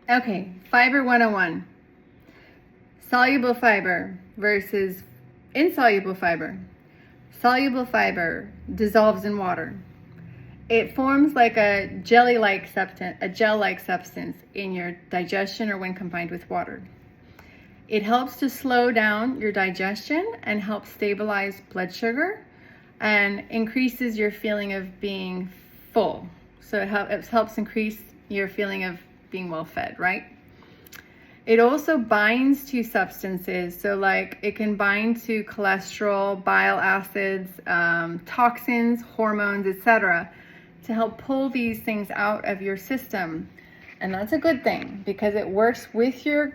Okay, fiber 101. Soluble fiber versus insoluble fiber. Soluble fiber dissolves in water. It forms like a jelly-like substance, a gel-like substance in your digestion or when combined with water. It helps to slow down your digestion and helps stabilize blood sugar and increases your feeling of being full. So it helps increase your feeling of being well fed, right? It also binds to substances. So like it can bind to cholesterol, bile acids, toxins, hormones, etc., to help pull these things out of your system. And that's a good thing because it works with your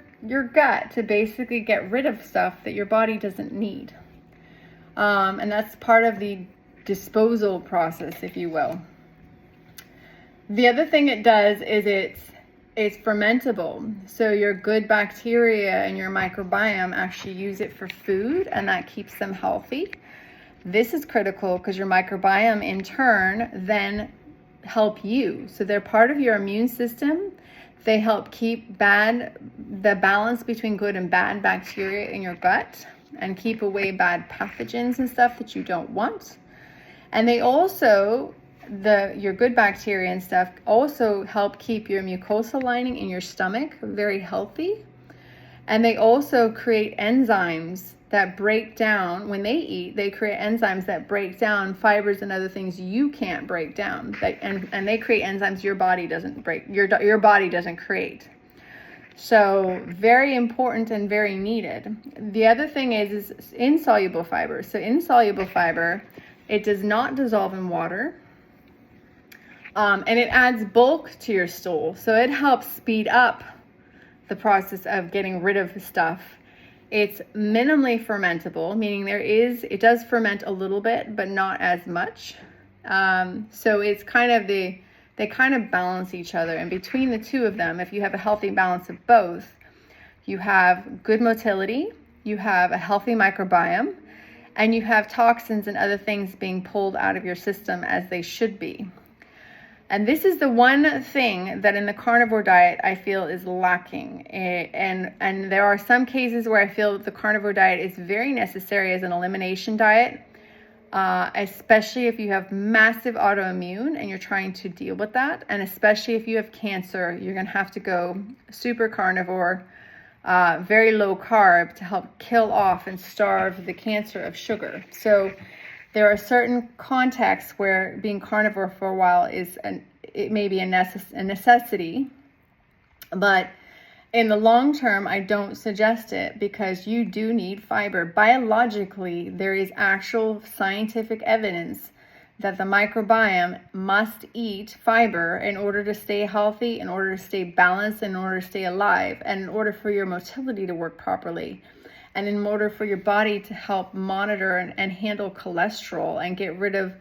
gut to basically get rid of stuff that your body doesn't need. And that's part of the disposal process, if you will. The other thing it does is it's fermentable. So your good bacteria and your microbiome actually use it for food, and that keeps them healthy. This is critical because your microbiome in turn then help you. So they're part of your immune system. They help keep the balance between good and bad bacteria in your gut and keep away bad pathogens and stuff that you don't want. And they also, your good bacteria and stuff also help keep your mucosal lining in your stomach very healthy. And they also create enzymes that break down, when they eat, they create enzymes that break down fibers and other things you can't break down. And they create enzymes your body doesn't create. So very important and very needed. The other thing is insoluble fiber. So insoluble fiber, it does not dissolve in water. And it adds bulk to your stool. So it helps speed up the process of getting rid of stuff. It's minimally fermentable, meaning it does ferment a little bit, but not as much. So it's kind of they kind of balance each other. And between the two of them, if you have a healthy balance of both, you have good motility, you have a healthy microbiome, and you have toxins and other things being pulled out of your system as they should be. And this is the one thing that in the carnivore diet I feel is lacking. And there are some cases where I feel the carnivore diet is very necessary as an elimination diet, especially if you have massive autoimmune and you're trying to deal with that. And especially if you have cancer, you're going to have to go super carnivore, very low carb to help kill off and starve the cancer of sugar. So there are certain contexts where being carnivore for a while it may be a necessity, but in the long term, I don't suggest it because you do need fiber. Biologically, there is actual scientific evidence that the microbiome must eat fiber in order to stay healthy, in order to stay balanced, in order to stay alive, and in order for your motility to work properly. And in order for your body to help monitor and handle cholesterol and get rid of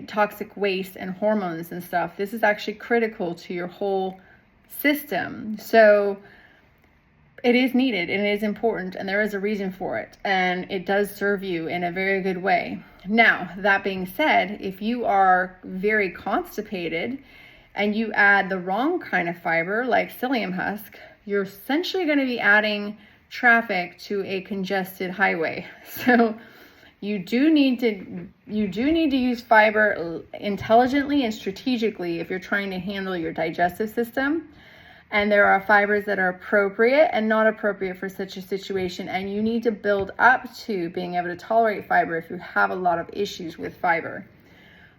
toxic waste and hormones and stuff, this is actually critical to your whole system. So it is needed and it is important, and there is a reason for it, and it does serve you in a very good way. Now, that being said, if you are very constipated and you add the wrong kind of fiber like psyllium husk, you're essentially going to be adding traffic to a congested highway. So you do need to use fiber intelligently and strategically if you're trying to handle your digestive system. And there are fibers that are appropriate and not appropriate for such a situation. And you need to build up to being able to tolerate fiber if you have a lot of issues with fiber.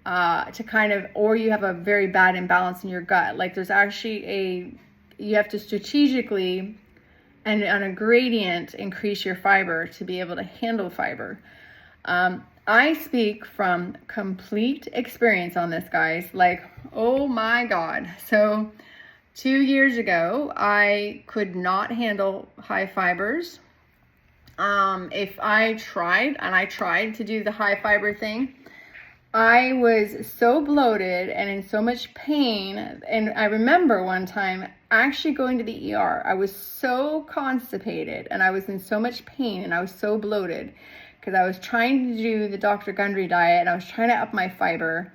Or you have a very bad imbalance in your gut. Like there's actually you have to strategically and on a gradient increase your fiber to be able to handle fiber. I speak from complete experience on this, guys. Like, oh my God. So 2 years ago, I could not handle high fibers. If I tried to do the high fiber thing, I was so bloated and in so much pain. And I remember one time actually going to the ER. I was so constipated and I was in so much pain and I was so bloated because I was trying to do the Dr. Gundry diet and I was trying to up my fiber.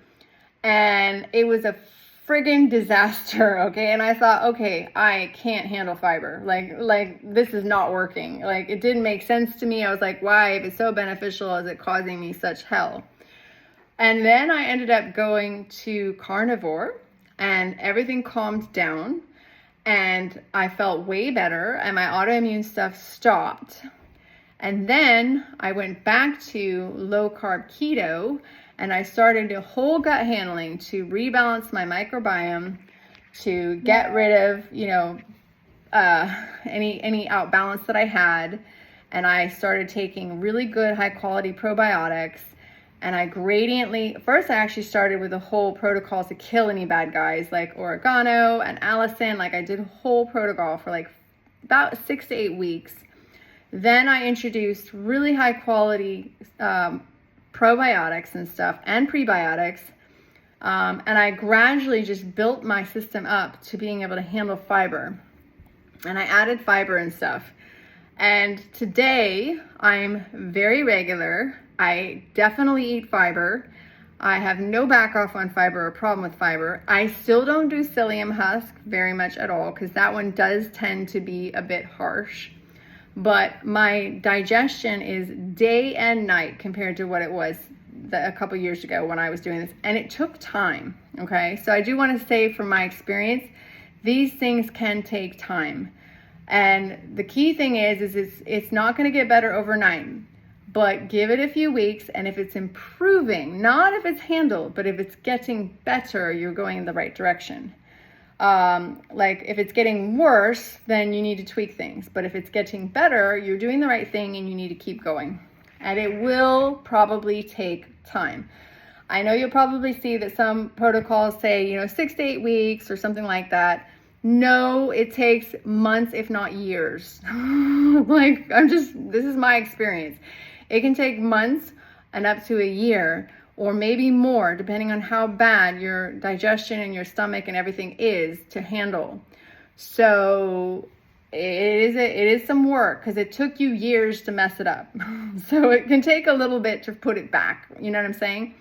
And it was a friggin' disaster, okay? And I thought, okay, I can't handle fiber. Like this is not working. Like, it didn't make sense to me. I was like, why, if it's so beneficial, is it causing me such hell? And then I ended up going to carnivore, and everything calmed down, and I felt way better, and my autoimmune stuff stopped. And then I went back to low carb keto, and I started a whole gut handling to rebalance my microbiome, to get rid of, any outbalance that I had. And I started taking really good high quality probiotics. And I first I actually started with a whole protocol to kill any bad guys like oregano and allicin. Like, I did a whole protocol for like about 6 to 8 weeks. Then I introduced really high quality probiotics and stuff, and prebiotics. And I gradually just built my system up to being able to handle fiber. And I added fiber and stuff. And today I'm very regular. I definitely eat fiber. I have no back off on fiber or problem with fiber. I still don't do psyllium husk very much at all, because that one does tend to be a bit harsh. But my digestion is day and night compared to what it was a couple years ago when I was doing this. And it took time, okay? So I do want to say, from my experience, these things can take time. And the key thing is it's not going to get better overnight. But give it a few weeks, and if it's improving, not if it's handled, but if it's getting better, you're going in the right direction. Like, if it's getting worse, then you need to tweak things. But if it's getting better, you're doing the right thing, and you need to keep going. And it will probably take time. I know you'll probably see that some protocols say, 6 to 8 weeks or something like that. No, it takes months, if not years. This is my experience. It can take months and up to a year, or maybe more, depending on how bad your digestion and your stomach and everything is to handle. So it is some work, because it took you years to mess it up. So it can take a little bit to put it back. You know what I'm saying?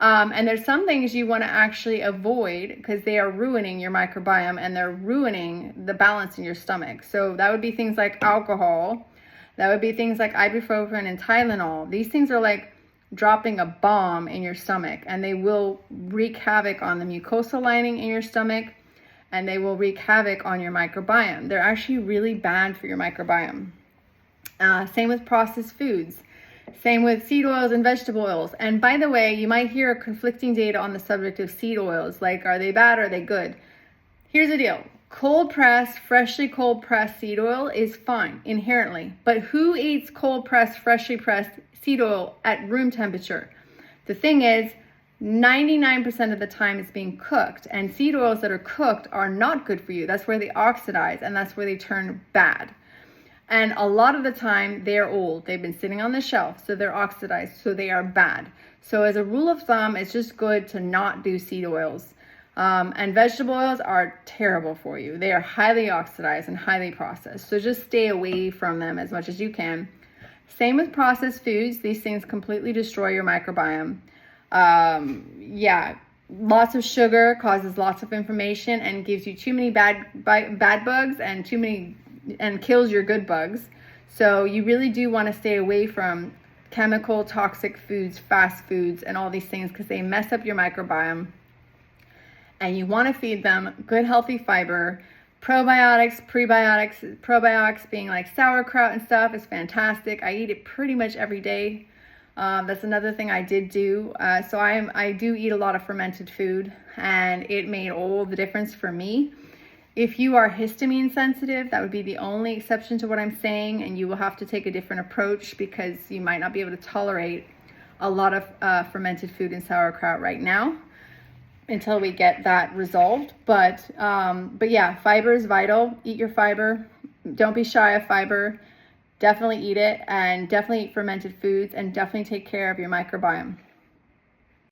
And there's some things you want to actually avoid, because they are ruining your microbiome and they're ruining the balance in your stomach. So that would be things like alcohol. That would be things like ibuprofen and Tylenol. These things are like dropping a bomb in your stomach, and they will wreak havoc on the mucosal lining in your stomach, and they will wreak havoc on your microbiome. They're actually really bad for your microbiome. Same with processed foods. Same with seed oils and vegetable oils. And by the way, you might hear conflicting data on the subject of seed oils. Like, are they bad or are they good? Here's the deal. Freshly cold pressed seed oil is fine inherently. But who eats cold pressed, freshly pressed seed oil at room temperature? The thing is, 99% of the time it's being cooked, and seed oils that are cooked are not good for you. That's where they oxidize, and that's where they turn bad. And a lot of the time they're old. They've been sitting on the shelf, so they're oxidized, so they are bad. So as a rule of thumb, it's just good to not do seed oils. And vegetable oils are terrible for you. They are highly oxidized and highly processed. So just stay away from them as much as you can. Same with processed foods. These things completely destroy your microbiome. Lots of sugar causes lots of inflammation and gives you too many bad bugs and kills your good bugs. So you really do want to stay away from chemical, toxic foods, fast foods, and all these things, because they mess up your microbiome. And you want to feed them good, healthy fiber. Probiotics, prebiotics, probiotics being like sauerkraut and stuff is fantastic. I eat it pretty much every day. That's another thing I did do. So I do eat a lot of fermented food, and it made all the difference for me. If you are histamine sensitive, that would be the only exception to what I'm saying, and you will have to take a different approach, because you might not be able to tolerate a lot of fermented food and sauerkraut right now until we get that resolved. But yeah, fiber is vital. Eat your fiber. Don't be shy of fiber. Definitely eat it, and definitely eat fermented foods, and definitely take care of your microbiome.